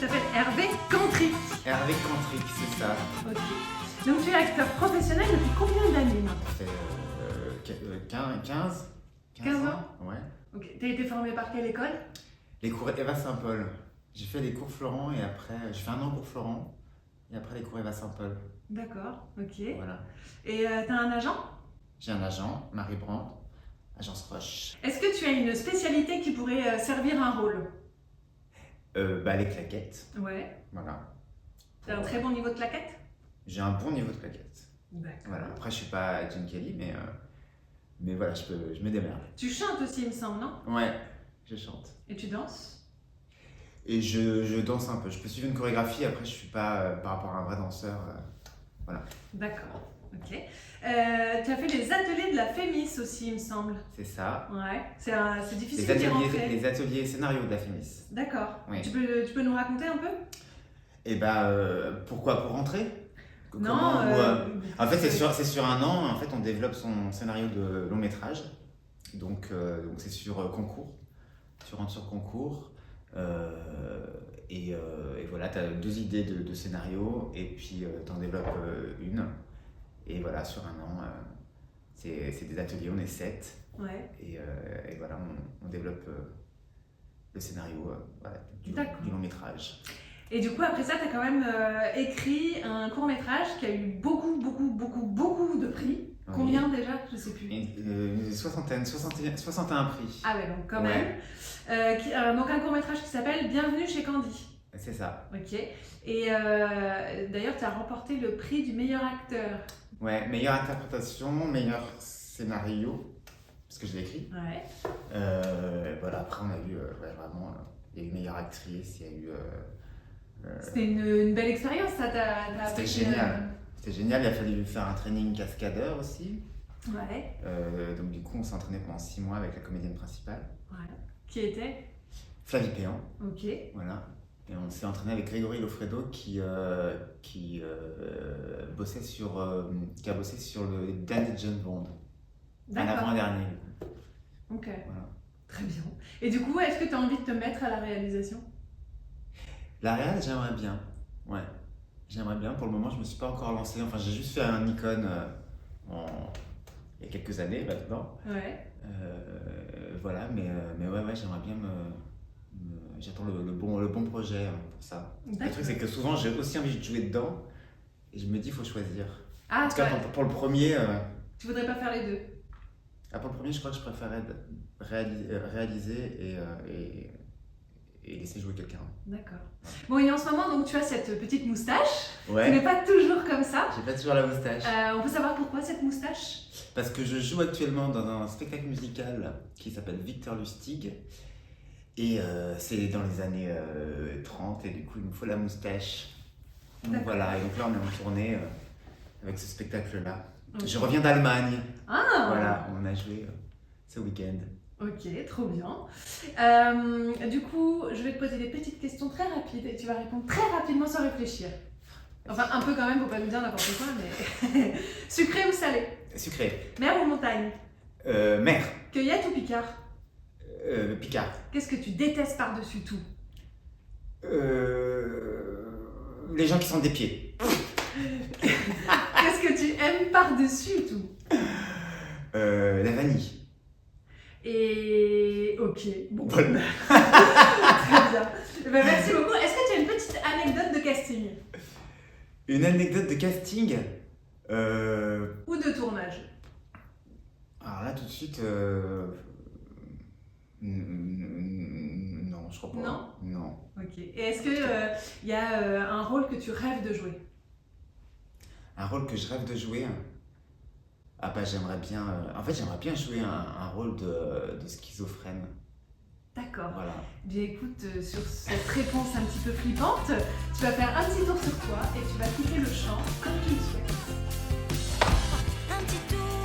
t'appelles Hervé Cantric. Hervé Cantric, c'est ça. Ok. Donc tu es acteur professionnel depuis combien d'années maintenant? Ça fait 15 ans. Ouais. Ok. T'as été formé par quelle école? Les cours Eva Saint-Paul. J'ai fait les cours Florent et après, j'ai fait 1 an pour Florent et après les cours Eva Saint-Paul. D'accord, ok. Voilà. Et t'as un agent? J'ai un agent, Marie Brandt, agence Roche. Est-ce que tu as une spécialité qui pourrait servir un rôle? Les claquettes. Ouais. Voilà. T'as un très bon niveau de claquette? J'ai un bon niveau de claquettes. D'accord. Voilà. Après, je suis pas Gene Kelly, mais voilà, je me démerde. Tu chantes aussi, il me semble, non? Ouais, je chante. Et tu danses? Et je danse un peu. Je peux suivre une chorégraphie, après, je suis pas par rapport à un vrai danseur. Voilà. D'accord, ok. Tu as fait les ateliers de la Fémis aussi, il me semble. C'est ça. Ouais, c'est difficile d'y rentrer. Les ateliers scénario de la Fémis. D'accord. Oui. Tu peux nous raconter un peu? Et pourquoi? Pour rentrer? Non. En fait, c'est sur 1 an. En fait, on développe son scénario de long métrage. Donc c'est sur concours. Tu rentres sur concours. Et voilà, tu as 2 idées de scénario. Et puis, tu en développes une. Et voilà, sur 1 an, c'est des ateliers. On est 7. Ouais. Et voilà, on développe le scénario du long métrage. Et du coup, après ça, tu as quand même écrit un court-métrage qui a eu beaucoup de prix. Oui. Combien déjà? Je sais plus. Une 61 prix. Ah ouais, donc quand Ouais. même. Donc un court-métrage qui s'appelle Bienvenue chez Candy. C'est ça. Ok. Et d'ailleurs, tu as remporté le prix du meilleur acteur. Ouais, meilleure interprétation, meilleur scénario, parce que je l'ai écrit. Ouais. Voilà, après on a eu vraiment, il y a eu meilleure actrice, il y a eu... C'était une belle expérience, ça t'a C'était appris, génial. C'était génial, il a fallu faire un training cascadeur aussi. Ouais. Donc du coup, on s'est entraîné pendant 6 mois avec la comédienne principale. Ouais. Qui était? Flavie Péan. Ok. Voilà. Et on s'est entraîné avec Grégory Lofredo qui a bossé sur le dernier James Bond. À D'accord. l'avant-dernier. Ok. Voilà. Très bien. Et du coup, est-ce que tu as envie de te mettre à la réalisation? La réal, j'aimerais bien. Ouais. J'aimerais bien. Pour le moment, je me suis pas encore lancé. Enfin, j'ai juste fait un Nikon il y a quelques années maintenant. Ouais. Voilà, mais ouais, j'aimerais bien j'attends le bon projet pour ça. Le truc, c'est que souvent, j'ai aussi envie de jouer dedans et je me dis, il faut choisir. Ah, En tout cas, pour le premier... Tu voudrais pas faire les deux? pour le premier, je crois que je préférais réaliser et laisser jouer quelqu'un. D'accord. Bon, et en ce moment, donc, tu as cette petite moustache. Ouais. Tu n'es pas toujours comme ça. J'ai pas toujours la moustache. On peut savoir pourquoi cette moustache? Parce que je joue actuellement dans un spectacle musical qui s'appelle Victor Lustig. Et c'est dans les années 30 et du coup il me faut la moustache. Donc voilà, et donc là on est en tournée avec ce spectacle-là. Okay. Je reviens d'Allemagne. Ah. Voilà, on a joué ce week-end. Ok, trop bien. Du coup, je vais te poser des petites questions très rapides et tu vas répondre très rapidement sans réfléchir. Enfin, un peu quand même, faut pas me dire n'importe quoi, mais... Sucré ou salé? Sucré. Mer ou montagne? Mer. Cueillette ou Picard? Picard. Qu'est-ce que tu détestes par-dessus tout? Les gens qui sont des pieds. Qu'est-ce que tu aimes par-dessus tout? La vanille. Et... Ok, bon. Très bien. Merci beaucoup. Est-ce que tu as une petite anecdote de casting? Une anecdote de casting Ou de tournage? Alors là, tout de suite... Non, je crois pas. Non? Non. Ok. Et est-ce qu'il y a un rôle que tu rêves de jouer? Un rôle que je rêve de jouer? J'aimerais bien... En fait, j'aimerais bien jouer un rôle de schizophrène. D'accord. Voilà. Bien écoute, sur cette réponse un petit peu flippante, tu vas faire un petit tour sur toi et tu vas quitter le champ comme tu le souhaites. Un petit tour.